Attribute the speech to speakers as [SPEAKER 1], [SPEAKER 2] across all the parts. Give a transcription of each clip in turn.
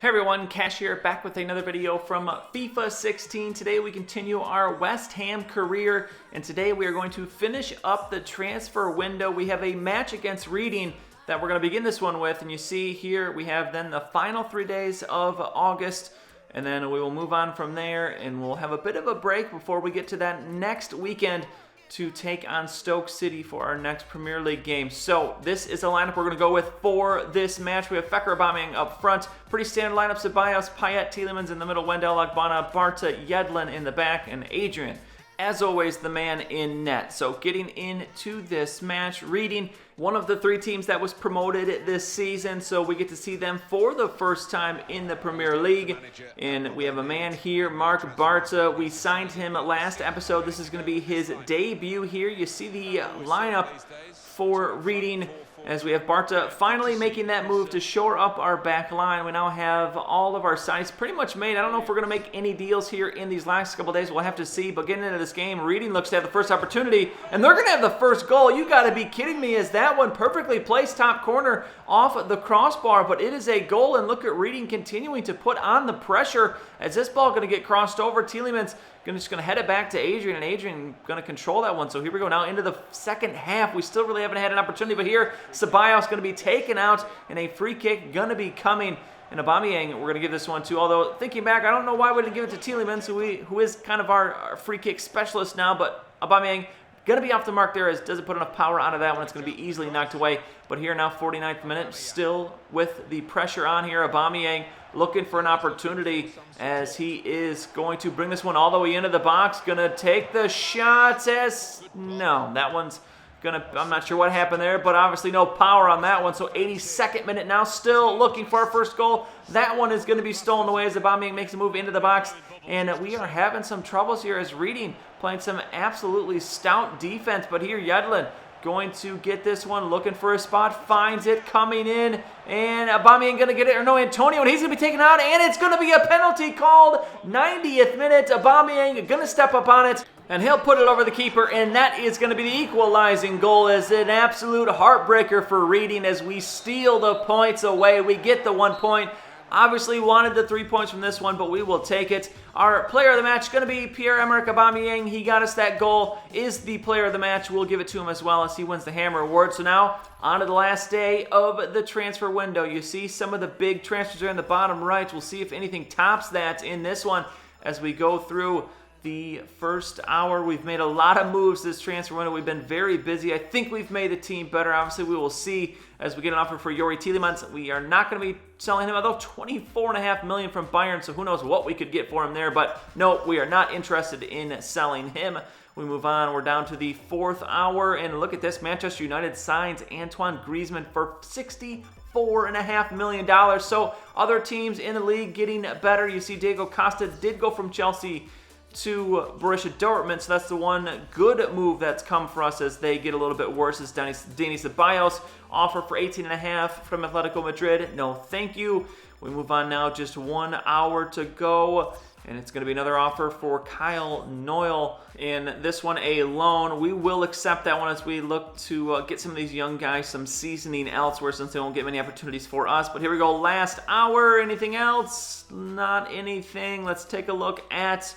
[SPEAKER 1] Hey everyone, Cash here, back with another video from FIFA 16. Today we continue our West Ham career, and today we are going to finish up the transfer window. We have a match against Reading that we're going to begin this one with, and you see here we have then the final 3 days of August, and then we will move on from there, and we'll have a bit of a break before we get to that next weekend to take on Stoke City for our next Premier League game. So this is a lineup we're going to go with for this match. We have Fecker Aubameyang up front. Pretty standard lineups of Bios, Payet, Tielemans in the middle, Wendell, Agbana, Barta, Yedlin in the back, and Adrian, as always, the man in net. So getting into this match, Reading, one of the 3 teams that was promoted this season, so we get to see them for the first time in the Premier League. And we have a man here, Mark Barta. We signed him last episode. This is going to be his debut here. You see the lineup for Reading as we have Barta finally making that move to shore up our back line. We now have all of our signings pretty much made. I don't know if we're going to make any deals here in these last couple days. We'll have to see. But getting into this game, Reading looks to have the first opportunity, and they're going to have the first goal. You got to be kidding me. Is that one perfectly placed top corner off the crossbar? But it is a goal, and look at Reading continuing to put on the pressure as this ball going to get crossed over. Tielemans just going to head it back to Adrian, and Adrian going to control that one. So here we go now into the second half. We still really haven't had an opportunity, but here Ceballos going to be taken out, and a free kick going to be coming. And Aubameyang, we're going to give this one to. Although thinking back, I don't know why we didn't give it to Tielemans, who is kind of our free kick specialist now, but Aubameyang going to be off the mark there, as doesn't put enough power onto that one. It's going to be easily knocked away. But here now, 49th minute, still with the pressure on here. Aubameyang looking for an opportunity as he is going to bring this one all the way into the box. Going to take the shots as... No, that one's going to... I'm not sure what happened there, but obviously no power on that one. So 82nd minute now, still looking for our first goal. That one is going to be stolen away as Aubameyang makes a move into the box. And we are having some troubles here as Reading playing some absolutely stout defense. But here, Yedlin going to get this one, looking for a spot, finds it, coming in, and Aubameyang going to get it, or no, Antonio, and he's going to be taken out, and it's going to be a penalty called. 90th minute, Aubameyang going to step up on it, and he'll put it over the keeper, and that is going to be the equalizing goal. As an absolute heartbreaker for Reading as we steal the points away. We get the 1 point. Obviously wanted the 3 points from this one, but we will take it. Our player of the match is going to be Pierre-Emerick Aubameyang. He got us that goal, is the player of the match. We'll give it to him as well as he wins the Hammer Award. So now, on to the last day of the transfer window. You see some of the big transfers there in the bottom right. We'll see if anything tops that in this one as we go through the first hour. We've made a lot of moves this transfer window. We've been very busy. I think we've made the team better. Obviously, we will see as we get an offer for Youri Tielemans. We are not going to be selling him, although $24.5 million from Bayern, so who knows what we could get for him there. But no, we are not interested in selling him. We move on. We're down to the 4th hour, and look at this. Manchester United signs Antoine Griezmann for $64.5 million. So other teams in the league getting better. You see Diego Costa did go from Chelsea to Borussia Dortmund, so that's the one good move that's come for us as they get a little bit worse. Is Dani Ceballos offer for $18.5 from Atletico Madrid? No, thank you. We move on now, just 1 hour to go, and it's going to be another offer for Kyle Noyle. In this one, a loan. We will accept that one as we look to get some of these young guys some seasoning elsewhere, since they won't get many opportunities for us. But here we go, last hour. Anything else? Not anything. Let's take a look at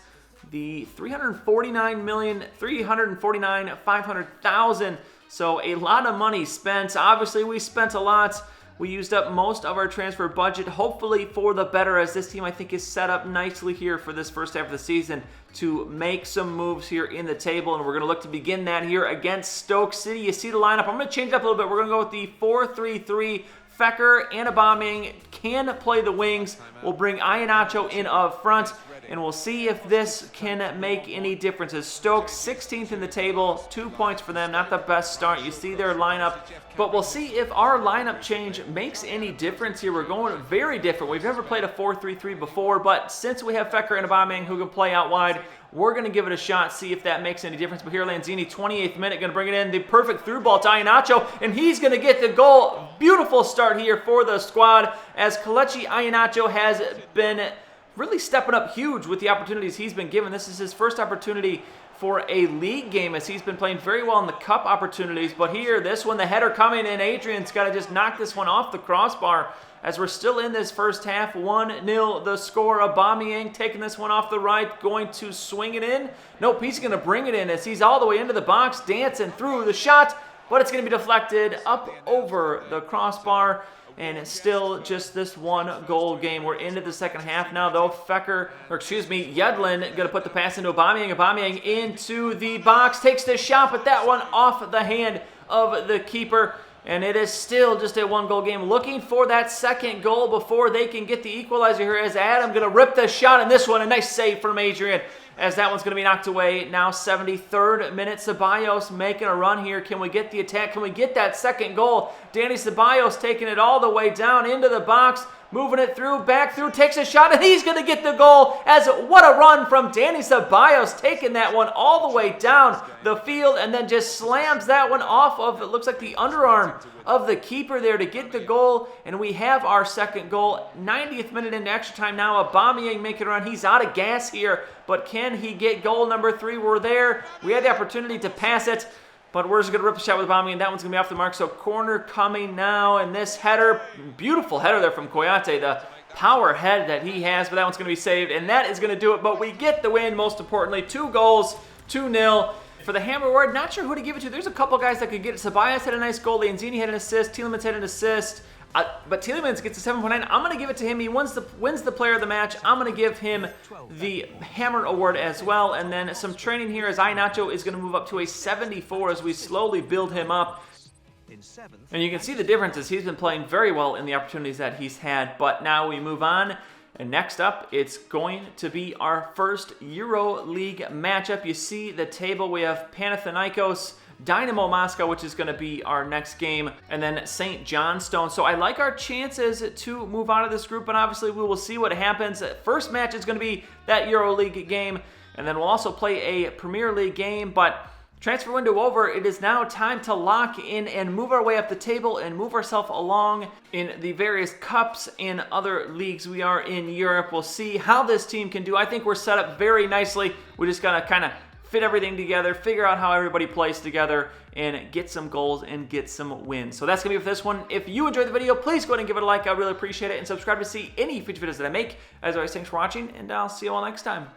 [SPEAKER 1] the $349,500,000. So a lot of money spent. Obviously, we spent a lot. We used up most of our transfer budget, hopefully for the better, as this team, I think, is set up nicely here for this first half of the season to make some moves here in the table. And we're going to look to begin that here against Stoke City. You see the lineup. I'm going to change it up a little bit. We're going to go with the 4-3-3. Fecker and Aubameyang can play the wings. We'll bring Iheanacho in up front, and we'll see if this can make any differences. Stoke, 16th in the table, 2 points for them. Not the best start. You see their lineup, but we'll see if our lineup change makes any difference here. We're going very different. We've never played a 4-3-3 before, but since we have Fecker and Aubameyang who can play out wide, we're going to give it a shot, see if that makes any difference. But here, Lanzini, 28th minute, going to bring it in. The perfect through ball to Iheanacho, and he's going to get the goal. Beautiful start here for the squad, as Kelechi Iheanacho has been really stepping up huge with the opportunities he's been given. This is his first opportunity for a league game as he's been playing very well in the cup opportunities. But here, this one, the header coming in. Adrian's got to just knock this one off the crossbar as we're still in this first half. 1-0 the score. Aubameyang taking this one off the right, going to swing it in. Nope, he's going to bring it in as he's all the way into the box, dancing through the shot, but it's going to be deflected up over the crossbar. And it's still just this one goal game. We're into the second half now, though. Yedlin going to put the pass into Aubameyang. Aubameyang into the box, takes the shot, but that one off the hand of the keeper. And it is still just a one-goal game. Looking for that second goal before they can get the equalizer here as Adam going to rip the shot in this one. A nice save from Adrian as that one's going to be knocked away. Now 73rd minute, Ceballos making a run here. Can we get the attack? Can we get that second goal? Danny Ceballos taking it all the way down into the box, moving it through, back through, takes a shot, and he's going to get the goal. As what a run from Danny Ceballos, taking that one all the way down the field and then just slams that one off of, it looks like the underarm of the keeper there to get the goal. And we have our second goal. 90th minute into extra time now. Aubameyang making a run. He's out of gas here, but can he get goal number 3? We're there. We had the opportunity to pass it, but we're just going to rip a shot with Aubameyang. That one's going to be off the mark. So corner coming now, and this header, beautiful header there from Koyate, the power head that he has, but that one's going to be saved, and that is going to do it. But we get the win, most importantly. 2 goals, 2-0. For the Hammer Award, not sure who to give it to. There's a couple guys that could get it. Ceballos had a nice goal. Lanzini had an assist. Tielemans had an assist. But Tielemans gets a 7.9. I'm going to give it to him. He wins the player of the match. I'm going to give him the Hammer Award as well. And then some training here as Iheanacho is going to move up to a 74 as we slowly build him up. And you can see the differences. He's been playing very well in the opportunities that he's had. But now we move on. And next up, it's going to be our first Euro League matchup. You see the table. We have Panathinaikos, Dynamo Moscow, which is going to be our next game, and then St. Johnstone. So I like our chances to move out of this group, but obviously we will see what happens. First match is going to be that Euro League game, and then we'll also play a Premier League game, but transfer window over. It is now time to lock in and move our way up the table and move ourselves along in the various cups and other leagues we are in Europe. We'll see how this team can do. I think we're set up very nicely. We just got to kind of fit everything together, figure out how everybody plays together, and get some goals and get some wins. So that's going to be it for this one. If you enjoyed the video, please go ahead and give it a like. I really appreciate it. And subscribe to see any future videos that I make. As always, thanks for watching, and I'll see you all next time.